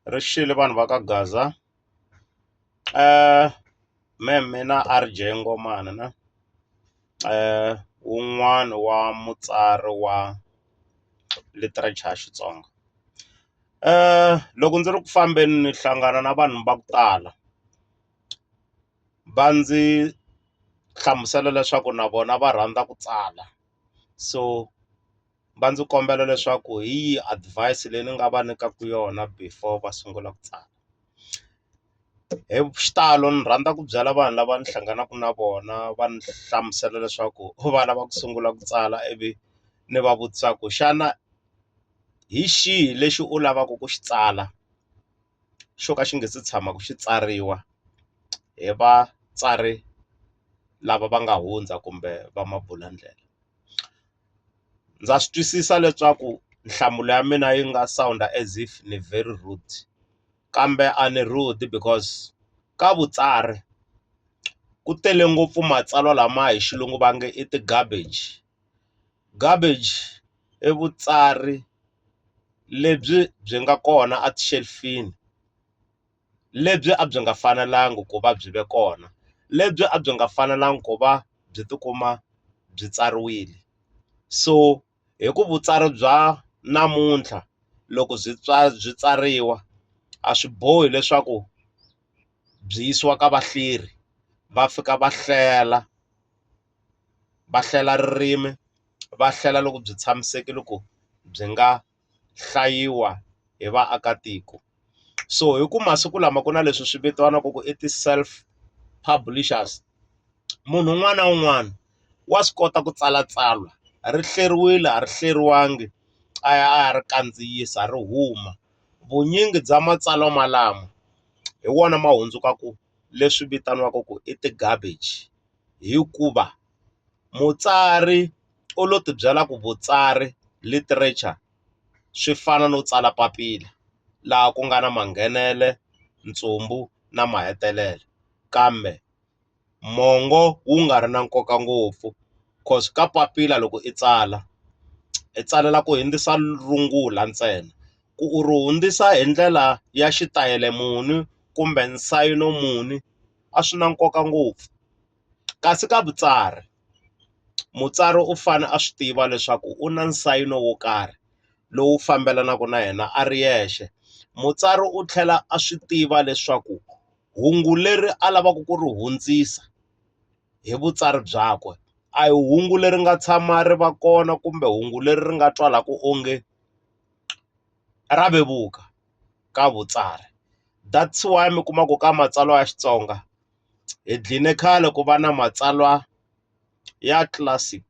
ri xile vanhu va ka Gaza. Mina RJ Ngomane na wun'wani wa mutsari wa literature ya Xitsonga. Loko ndzi ri ku fambeni ni hlangana na vanhu va ku tala va ndzi hlamusela leswaku na vona va rhandza ku tsala, so va ndzi kombela leswaku hi yihi advice leyi ni nga va nyikaka yona before va sungula ku tsala. Hi xitalo ni rhandza ku byela vanhu lava ni hlanganaka na vona va ni hlamusela leswaku va lava ku sungula ku tsala, ivi ni va vutisa ku xana hi xihi lexi u lavaka ku xi tsala xo ka xi nga se tshama ku xi tsariwa hi vatsari lava va nga hundza kumbe va mabulandlela. Ndza swi twisisa leswaku nhlamulo ya mina yi nga sound as if ni very rude, kambe a ni rude because ka vutsari ku tele ngopfu matsalwa lama hi xilungu va nge i ti-garbage. Garbage i vutsari lebyi byi nga kona a ti-shelf-ini, lebyi a byi nga fanelangi ku va byi ve kona, lebyi a byi nga fanelangi ku va byi tikuma byi tsariwile. So hi ku vutsari bya namuntlha loko byi tsariwa a swi bohi leswaku byi yisiwa ka vahlaleri va fika va hlela ririmi, va hlela loko byi tshamisekile ku byi nga hlayiwa hi vaakatiko. So hi ku masiku lama ku na leswi swi vitaniwaka ku i ti-self publishers, munhu un'wana na un'wana wa swi kota ku tsala tsalwa ri hleriwile a ri hleriwangi a ya ri kandziyisa ri huma. Vunyingi bya matsalwa malamo hi wona ma hundzukaku leswi vitaniwaka ku i ti-garbage, hikuva mutsari u lo tibyela ku vutsari literature swi fana no tsala papila laha ku nga na manghenele, ntsumbu na mahetelelo, kambe mongo wu nga ri na nkoka ngopfu cause ka papila loko i tsalela ku hundzisa rungula ntsena, ku u ri hundzisa hi ndlela ya xitayele muni kumbe nsayino muni a swi na nkoka ngopfu. Kasi ka vutsari mutsari u fane a swi tiva leswaku u na nsayino wo karhi lowu fambelanaka na yena a ri yexe. Mutsari u tlhela a swi tiva leswaku hungu leri a lavaka ku ri hundzisa hi vutsari byakwe a hi hungu leri nga tshama ri va kona kumbe hungu leri ri nga twalaka onge ra vevuka ka vutsari. That's why mi kuma ku ka matsalwa ya Xitsonga hi dline khale ku va na matsalwa ya classic,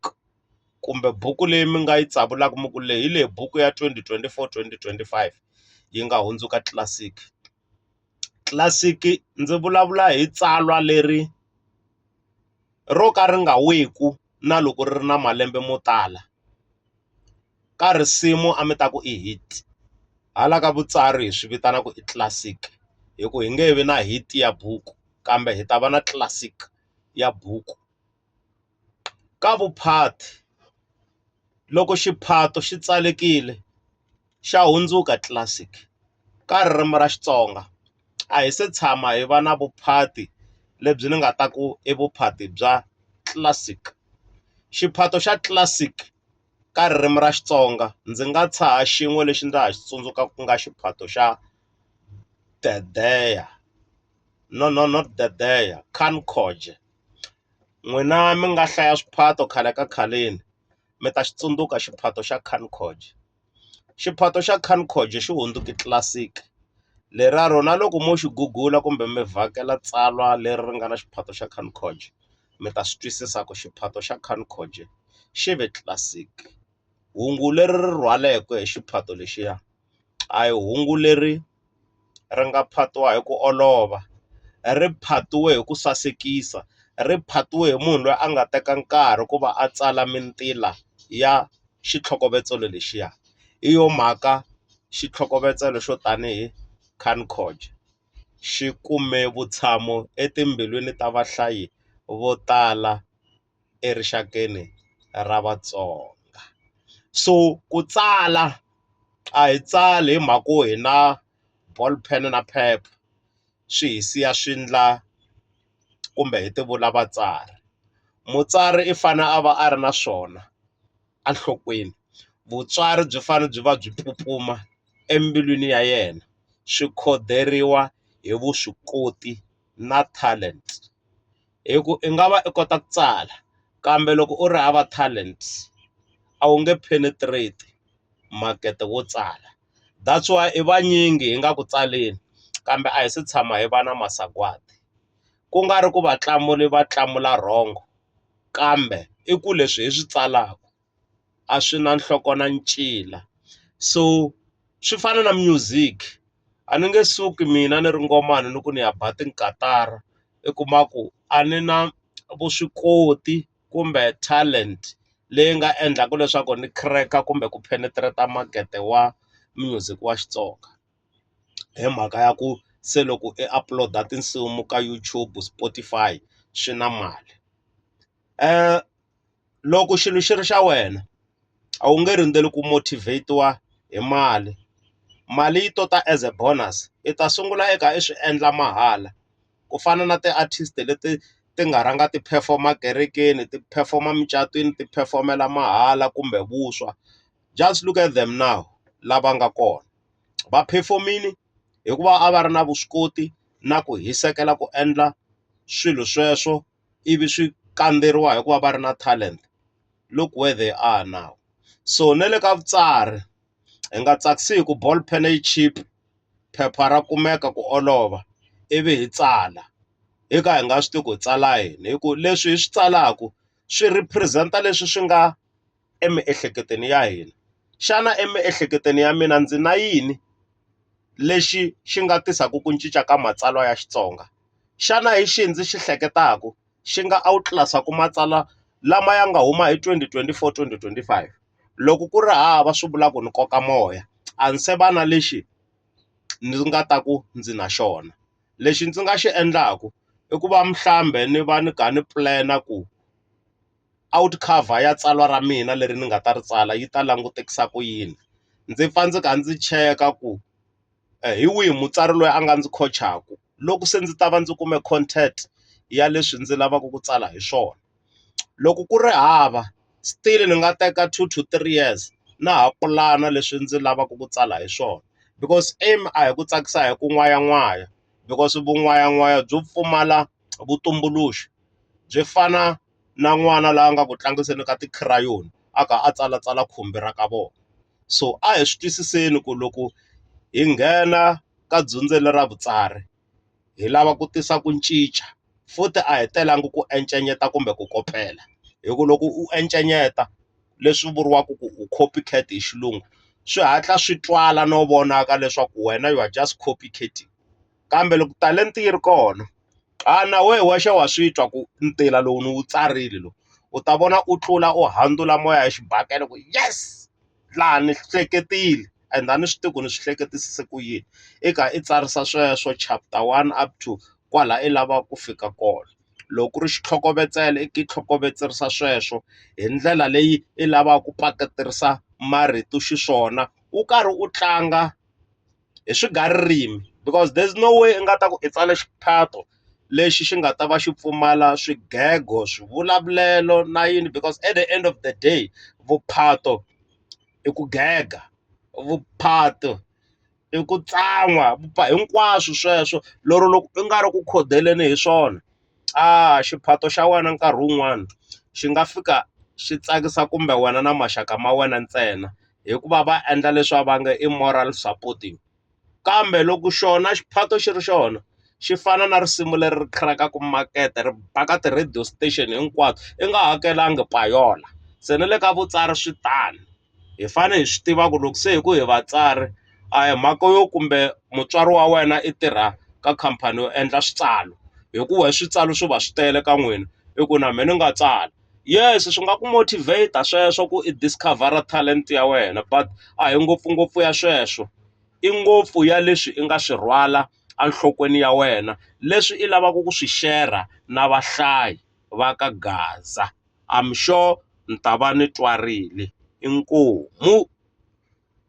kumbe buku leyi mi nga yi tsavulaka mi ku leyi hi leyi buku ya 2024-2025 yi nga hundzuka classic. Classic ndzi vulavula hi tsalwa leri ro ka ri nga weku na loko ri ri na malembe mo tala, ka risimu a mi ta ku i hit, hala ka vutsari hi swi vitanaka i classic hi ku hi nge vi na hit ya buku kambe hi ta va na classic ya buku. Ka vuphati loko xiphato xi tsalekile xa hundzuka classic. Ka ririmi ra Xitsonga a hi se tshama hi va na vuphati lebyi ni nga ta ku i vuphati bya classic. Xiphato xa classic ka ririmi ra Xitsonga ndzi nga tshaha xin'we lexi ndza ha xi tsundzuka ku nga xiphato xa Dedeya, not Dedeya, Kankhoje. N'wina mi nga hlaya swiphato khale ka khaleni mi ta xi tsundzuka xiphato xa Kankhoje. Xiphato xa Kankhoje xi hundzuke classic, lera rona loko mo xi gugula kumbe mi vhakela tsalwa leri ri nga na xiphato xa Kankhoje mi ta swi twisisa ku xiphato xa Kankhoje xi ve classic. Hungu leri ri rhwaleke hi xiphato lexiya a hi hungu leri ri nga phatiwa hi ku olova, ri phatiwe hi ku sasekisa, ri phatiwe hi munhu loyi a nga teka nkarhi ku va a tsala mintila ya xitlhokovetselo lexiya. Hi yo mhaka xitlhokovetselo xo tanihi Kankhoje xi kume vutshamo etimbilwini ta vahlayi vo tala erixakeni ra Vatsonga. So ku tsala a hi tsali hi mhaka hi na ball pen na phepha swi hi siya swindla kumbe hi tivula vatsari. Mutsari i fane a va a ri na swona enhlokweni. Vutswari byi fane byi va byi pupuma embilwini ya yena, swi khoderiwa hi vuswikoti na talent. Hi ku i nga va i kota ku tsala kambe loko u ri hava talent a wu nge penetrate makete wo tsala. That's why i vanyingi hi nga ku tsaleni kambe a hi se tshama hi va na masagwati. Ku nga ri ku vatlamuli va tlamula wrong kambe i ku leswi hi swi tsalaka a swi na nhloko na ncila. So swi fana na music, a ni nge suki mina ni ri ngomani ni ku ni ya ba tinkatara i kuma ku a ni na vuswikoti kumbe talent leyi nga endlaka leswaku ni crack-a kumbe ku penetrate makete wa music wa Xitsonga. Hi mhaka ya ku se loko i upload-a tinsimu ka YouTube, Spotify swi na mali. Loko xilo xi ri xa wena a wu nge rindzeli ku motivate-iwa hi mali. Mali yi to ta as a bonus, i ta sungula eka i swi endla mahala ku fana na ti-artist leti ti nga rhanga ti-perform-a kerekeni, ti-perform-a mucatwini, ti-perform-ela mahala kumbe vuswa. Just look at them now lava nga kona, va perform-ile hikuva a va ri na vuswikoti na ku hisekela ku endla swilo sweswo ivi swi kamberiwa hikuva va ri na talent. Look where they are now. So na le ka vutsari hi nga tsakisi hi ku ball pen yi cheap, phepha ra kumeka ku olova ivi hi tsala hi ka hi nga swi tivi ku hi tsala yini, hi ku leswi hi swi tsalaka swi represent-a leswi swi nga emiehleketweni ya hina. Xana emiehleketweni ya mina ndzi na yini lexi xi nga tisaka ku cinca ka matsalwa ya Xitsonga? Xana hi xihi ndzi xi hleketaka xi nga outclass-aku matsalwa lama ya nga huma hi 2024 2025? Loko ku ri hava swi vula ku ni koka moya, a ni se va na lexi ni nga ta ku ndzi na xona. Lexi ndzi nga xi endlaku i ku va mhlambe ni va ni kha ni plan-a ku out cover ya tsalwa ra mina leri ni nga ta ri tsala yi ta langutekisa ku yini. Ndzi pfa ndzi kha ndzi cheka ku hi wihi mutsari loyi a nga ndzi khochaku loko se ndzi ta va ndzi kume content ya leswi ndzi lavaka ku tsala hi swona. Loko ku ri hava still ni nga teka 2 to 3 years na ha pulana leswi ndzi lavaka ku tsala hi swona, because aim a hi ku tsakisa hi ku n'wayan'waya, because vun'wayan'waya byo pfumala vutumbuluxi. Byi fana na n'wana laha nga ku tlangiseni ka ti-crayon a kha a tsalatsala khumbi ra ka vona. So a hi swi twisiseni ku loko hi nghena ka dyondzo ra vutsari hi lava ku tisa ku cinca, futhi a hi telangi ku encenyeta kumbe ku kopela. Hi ku loko u encenyeta leswi vuriwaka ku u copycat hi xilungu, swi hatla swi twala no vonaka leswaku wena you are just copycatting. Kambe loko talenta yi ri kona na wehe wexe wa swi twa ku ntila lowu ni wu tsarile lowu, u ta vona u tlula u handula moya hi xibakele ku yes laha ni hleketile and a ni swi tivi ku ni swi hleketisise ku yini. I kha i tsarisa sweswo chapter 1 up to kwala i lavaka ku fika kona. Loko ku ri xitlhokovetselo i ki tlhokovetserisa sweswo hi ndlela leyi i lavaka ku paketerisa marito xiswona u karhi u tlanga hi swigaririmi, because there's no way i nga ta ku i tsala xiphato lexi xi nga ta va xi pfumala swigego, swivulavulelo na yini, because at the end of the day vuphato i ku gega, vuphato i ku tsan'wa, hinkwaswo sweswo lero loko i nga ri ku khodeleni hi swona xiphato xa wena nkarhi wun'wana xi nga fika xi tsakisa kumbe wena na maxaka ma wena ntsena hikuva va endla leswi va nge i moral supporting. Kambe loko xona xiphato xi ri xona xi fana na risimu leri ri crack-aku makete ri baka ti-radio station hinkwato i nga hakelanga payola. Se na le ka vutsari swi tani, hi fanele hi swi tiva ku loko se hi ku hi vatsari a hi mhaka yo kumbe mutswari wa wena i tirha ka khampani yo endla switsalo hikuva switsalo swi va swi tele ka n'wina i ku na mina ni nga tsala. Yes swi nga ku motivate sweswo ku i discover talent ya wena, but a hi ngopfungopfu ya sweswo, i ngopfu ya leswi i nga swi rhwala enhlokweni ya wena leswi i lavaka ku swi share na vahlayi va ka Gaza. I'm sure ni ta va ni twarile. Inkomu.